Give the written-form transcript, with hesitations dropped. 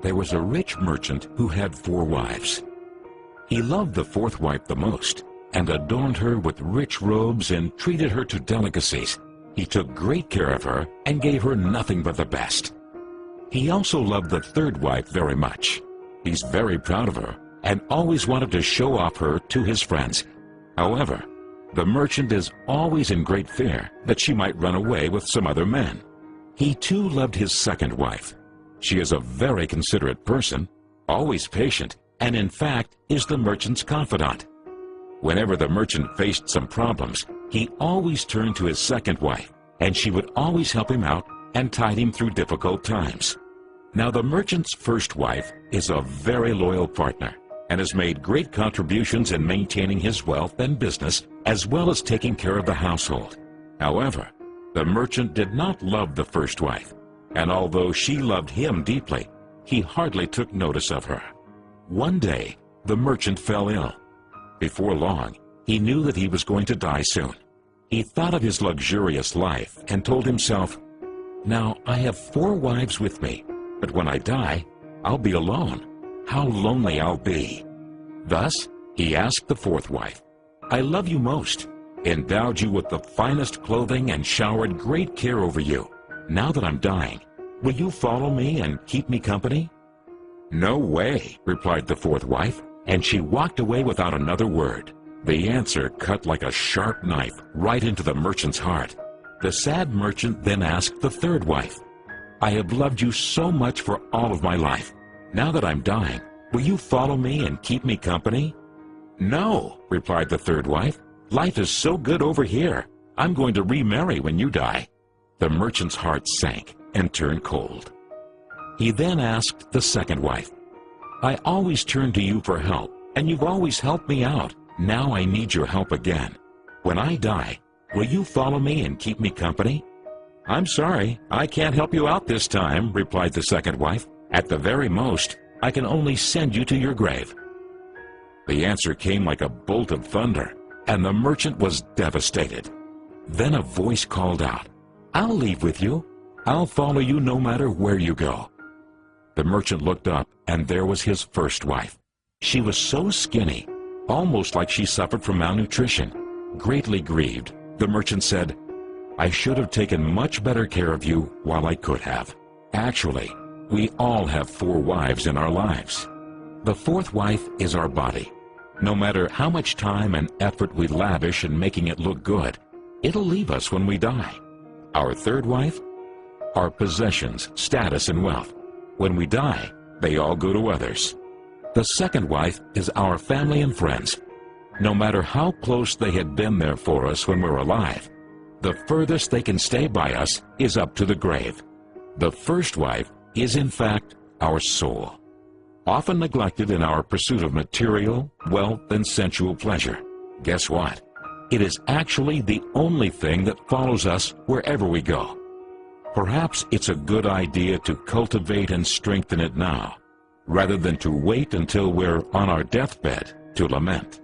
there was a rich merchant who had 4 wives. He loved the 4th wife the most, and adorned her with rich robes and treated her to delicacies. He took great care of her and gave her nothing but the best. He also loved the 3rd wife very much. He's very proud of her and always wanted to show off her to his friends. However, the merchant is always in great fear that she might run away with some other men. He too loved his 2nd wife. She is a very considerate person, always patient, and in fact is the merchant's confidant. Whenever the merchant faced some problems, he always turned to his 2nd wife, and she would always help him out and tide him through difficult times. Now the merchant's 1st wife is a very loyal partner and has made great contributions in maintaining his wealth and business as well as taking care of the household. However, the merchant did not love the 1st wife, and although she loved him deeply, he hardly took notice of her. One day, the merchant fell ill. Before long, he knew that he was going to die soon. He thought of his luxurious life and told himself, "Now I have 4 wives with me, but when I die, I'll be alone. How lonely I'll be." Thus, he asked the 4th wife, "I love you most, endowed you with the finest clothing and showered great care over you. Now that I'm dying, will you follow me and keep me company?" "No way," replied the 4th wife, and she walked away without another word. The answer cut like a sharp knife right into the merchant's heart. The sad merchant then asked the 3rd wife, "I have loved you so much for all of my life. Now that I'm dying, will you follow me and keep me company?" "No," replied the 3rd wife. "Life is so good over here. I'm going to remarry when you die." The merchant's heart sank and turned cold. He then asked the 2nd wife, "I always turn to you for help, and you've always helped me out. Now I need your help again. When I die, will you follow me and keep me company?" "I'm sorry, I can't help you out this time," replied the 2nd wife. "At the very most, I can only send you to your grave." The answer came like a bolt of thunder, and the merchant was devastated. Then a voice called out, "I'll leave with you. I'll follow you no matter where you go." The merchant looked up, and there was his 1st wife. She was so skinny, almost like she suffered from malnutrition. Greatly grieved, the merchant said, "I should have taken much better care of you while I could have." Actually, we all have 4 wives in our lives. The 4th wife is our body. No matter how much time and effort we lavish in making it look good, it'll leave us when we die. Our 3rd wife? Our possessions, status, and wealth. When we die, they all go to others. The 2nd wife is our family and friends. No matter how close they had been there for us when we're alive, the furthest they can stay by us is up to the grave. The 1st wife is in fact our soul, often neglected in our pursuit of material, wealth, and sensual pleasure. Guess what? It is actually the only thing that follows us wherever we go. Perhaps it's a good idea to cultivate and strengthen it now, rather than to wait until we're on our deathbed to lament.